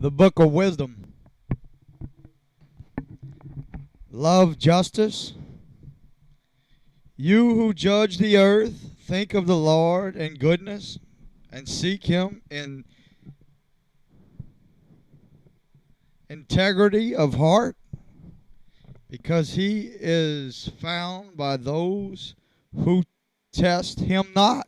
The Book of Wisdom. Love justice. You who judge the earth, think of the Lord in goodness and seek him in integrity of heart, because he is found by those who test him not.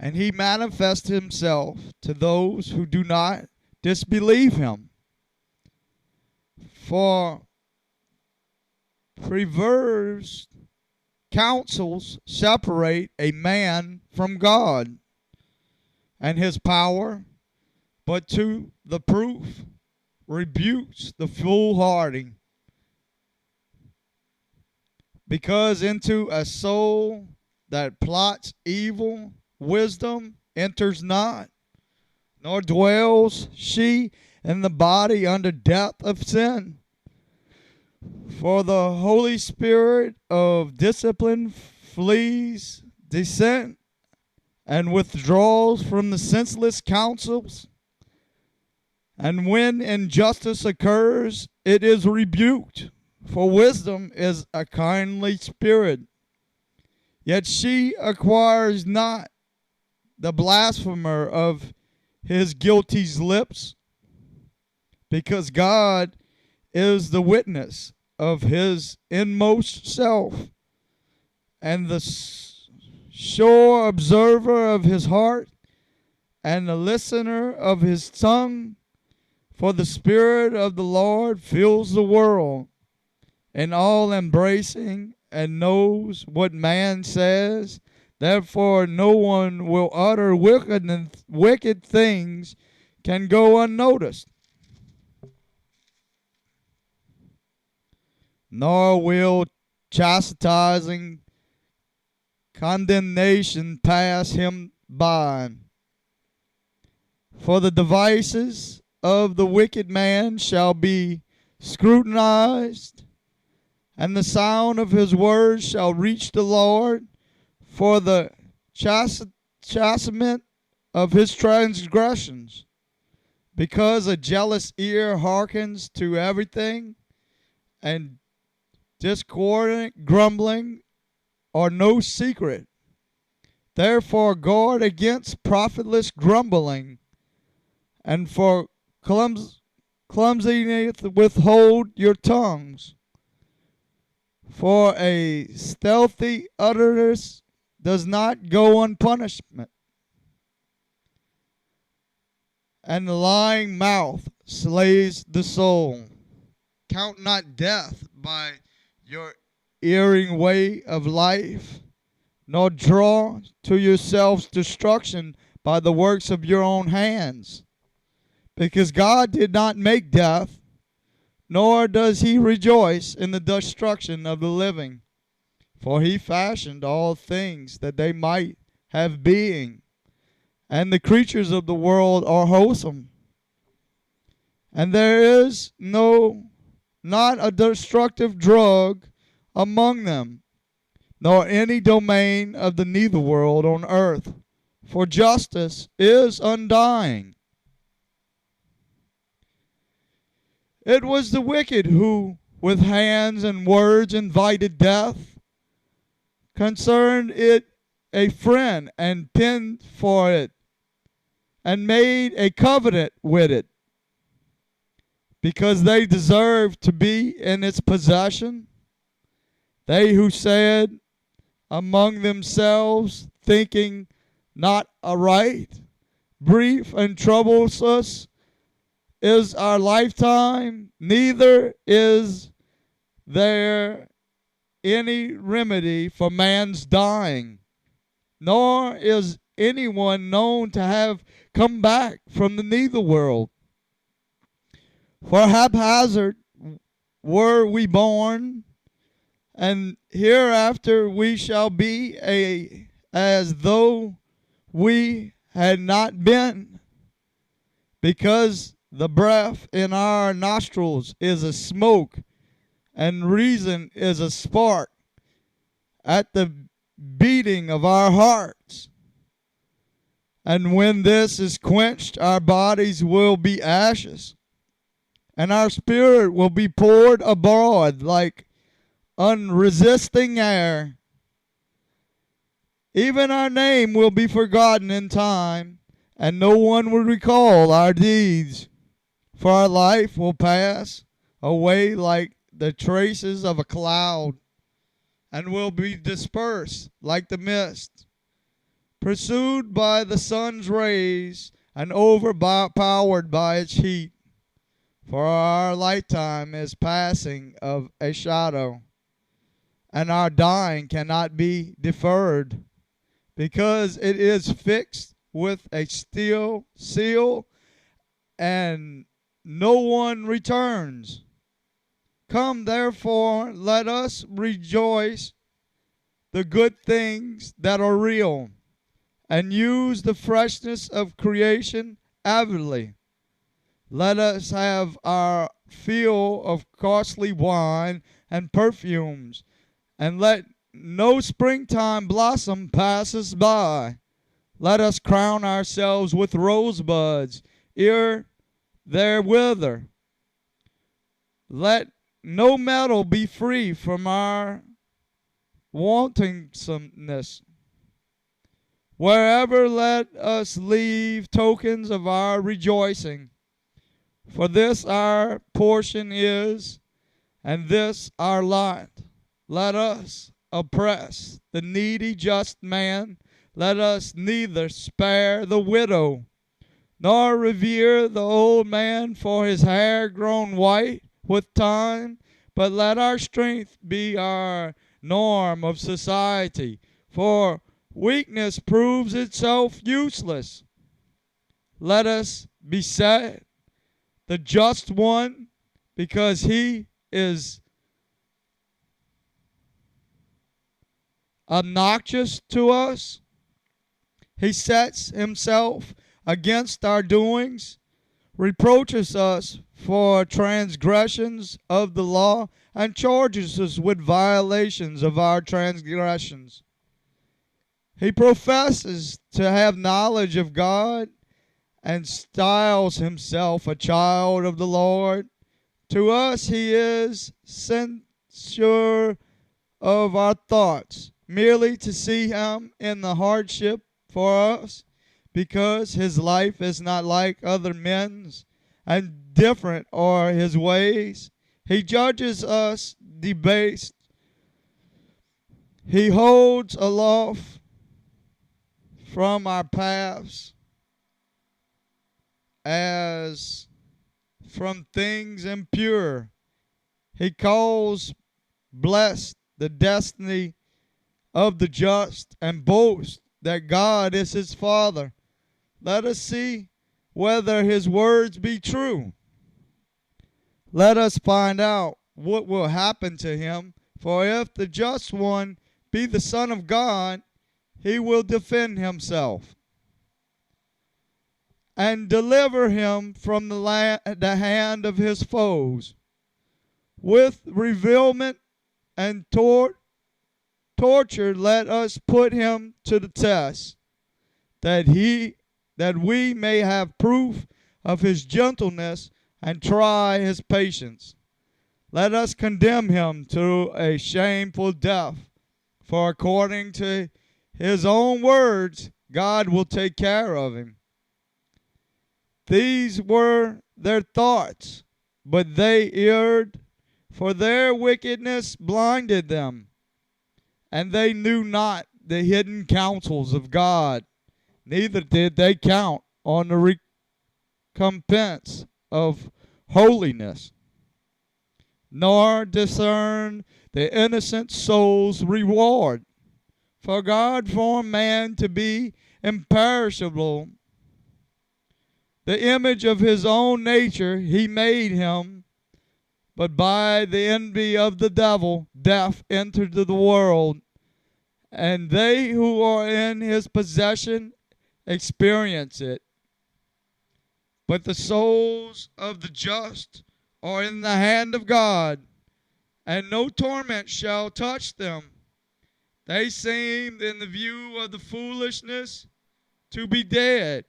And he manifests himself to those who do not disbelieve him. For perverse counsels separate a man from God and his power, but to the proof rebukes the foolhardy. Because into a soul that plots evil, wisdom enters not, nor dwells she in the body under death of sin. For the Holy Spirit of discipline flees dissent and withdraws from the senseless counsels. And when injustice occurs, it is rebuked, for wisdom is a kindly spirit. Yet she acquires not the blasphemer of his guilty lips, because God is the witness of his inmost self, and the sure observer of his heart, and the listener of his tongue. For the Spirit of the Lord fills the world, and all embracing, and knows what man says. Therefore no one will utter wicked things can go unnoticed. Nor will chastising condemnation pass him by. For the devices of the wicked man shall be scrutinized, and the sound of his words shall reach the Lord, for the chastisement of his transgressions. Because a jealous ear hearkens to everything, and discordant grumbling are no secret. Therefore guard against profitless grumbling, and for clumsiness withhold your tongues. For a stealthy utterance does not go unpunished, and the lying mouth slays the soul. Count not death by your erring way of life, nor draw to yourselves destruction by the works of your own hands. Because God did not make death, nor does he rejoice in the destruction of the living. For he fashioned all things that they might have being, and the creatures of the world are wholesome. And there is not a destructive drug among them, nor any domain of the nether world on earth. For justice is undying. It was the wicked who, with hands and words, invited death, concerned it a friend, and penned for it, and made a covenant with it, because they deserved to be in its possession. They who said among themselves, thinking not aright, brief and troublous is our lifetime, neither is there any remedy for man's dying, nor is anyone known to have come back from the nether world. For haphazard were we born, and hereafter we shall be as though we had not been, because the breath in our nostrils is a smoke, and reason is a spark at the beating of our hearts. And when this is quenched, our bodies will be ashes, and our spirit will be poured abroad like unresisting air. Even our name will be forgotten in time, and no one will recall our deeds. For our life will pass away like the traces of a cloud, and will be dispersed like the mist, pursued by the sun's rays and overpowered by its heat. For our lifetime is passing of a shadow, and our dying cannot be deferred, because it is fixed with a steel seal, and no one returns. Come, therefore, let us rejoice the good things that are real, and use the freshness of creation avidly. Let us have our fill of costly wine and perfumes, and let no springtime blossom pass us by. Let us crown ourselves with rosebuds ere they wither. Let no metal be free from our wantingsomeness. Wherever let us leave tokens of our rejoicing. For this our portion is, and this our lot. Let us oppress the needy just man. Let us neither spare the widow, nor revere the old man for his hair grown white with time, but let our strength be our norm of society, for weakness proves itself useless. Let us beset the just one, because he is obnoxious to us. He sets himself against our doings, reproaches us for transgressions of the law, and charges us with violations of our transgressions. He professes to have knowledge of God and styles himself a child of the Lord. To us he is censure of our thoughts, merely to see him in the hardship for us, because his life is not like other men's, and different are his ways. He judges us debased. He holds aloft from our paths as from things impure. He calls blessed the destiny of the just, and boasts that God is his Father. Let us see whether his words be true. Let us find out what will happen to him. For if the just one be the Son of God, he will defend himself and deliver him from the hand of his foes. With revealment and torture let us put him to the test, that we may have proof of his gentleness and try his patience. Let us condemn him to a shameful death, for according to his own words, God will take care of him. These were their thoughts, but they erred, for their wickedness blinded them, and they knew not the hidden counsels of God, neither did they count on the recompense of holiness, nor discern the innocent soul's reward. For God formed man to be imperishable. The image of his own nature he made him, but by the envy of the devil death entered the world, and they who are in his possession experience it. But the souls of the just are in the hand of God, and no torment shall touch them. They seemed in the view of the foolishness to be dead,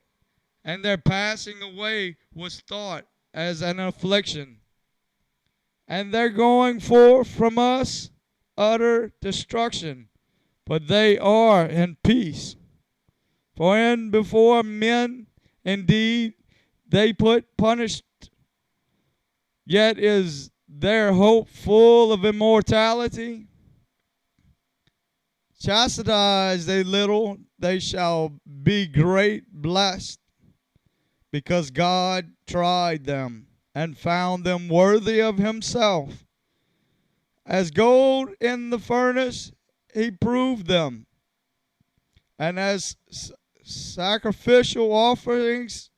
and their passing away was thought as an affliction. And their going forth from us utter destruction, but they are in peace. For in before men indeed they put punished, yet is their hope full of immortality. Chastise they little, they shall be great blessed, because God tried them and found them worthy of himself. As gold in the furnace, he proved them, and as sacrificial offerings,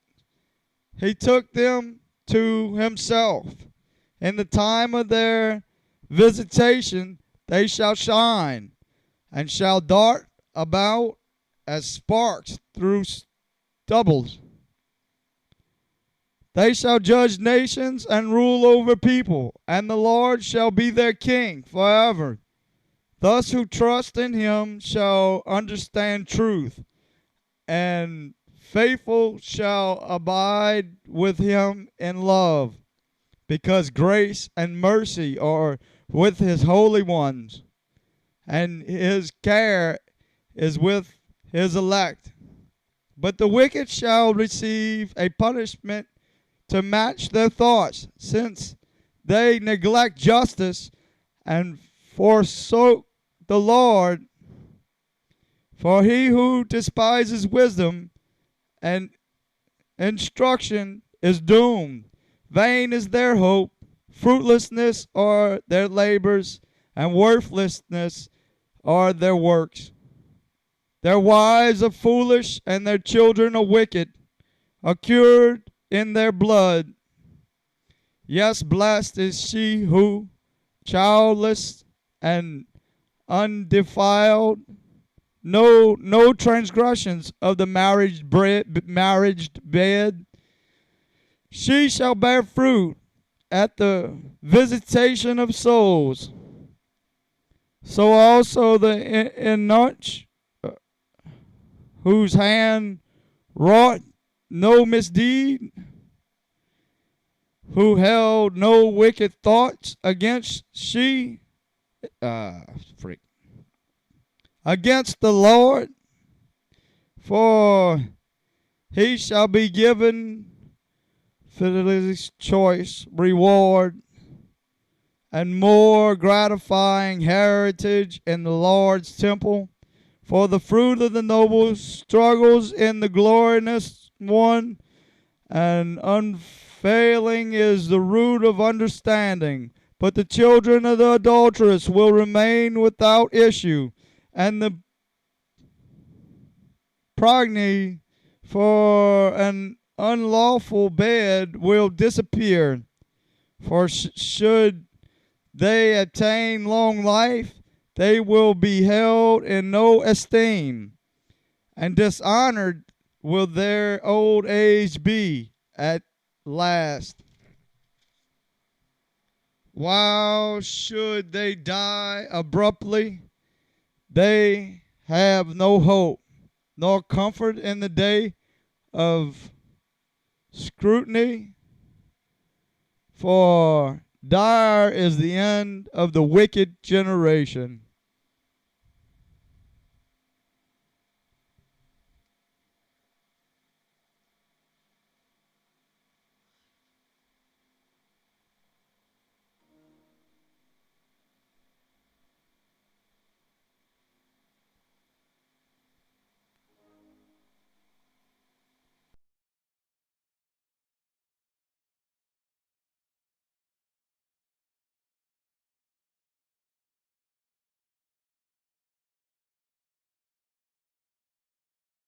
he took them to himself. In the time of their visitation, they shall shine, and shall dart about as sparks through stubbles. They shall judge nations and rule over people, and the Lord shall be their king forever. Thus who trust in him shall understand truth, and faithful shall abide with him in love, because grace and mercy are with his holy ones, and his care is with his elect. But the wicked shall receive a punishment to match their thoughts, since they neglect justice and forsook the Lord. For he who despises wisdom and instruction is doomed. Vain is their hope, fruitlessness are their labors, and worthlessness are their works. Their wives are foolish, and their children are wicked, accrued in their blood. Yes, blessed is she who, childless and undefiled, no transgressions of the marriage bed. She shall bear fruit at the visitation of souls. So also the Enoch, whose hand wrought no misdeed, who held no wicked thoughts against against the Lord, for he shall be given fidelity's choice reward, and more gratifying heritage in the Lord's temple. For the fruit of the noble struggles in the glorious one, and unfailing is the root of understanding. But the children of the adulteress will remain without issue, and the progeny for an unlawful bed will disappear. For should they attain long life, they will be held in no esteem, and dishonored will their old age be at last. While should they die abruptly, they have no hope, nor comfort in the day of scrutiny, for dire is the end of the wicked generation.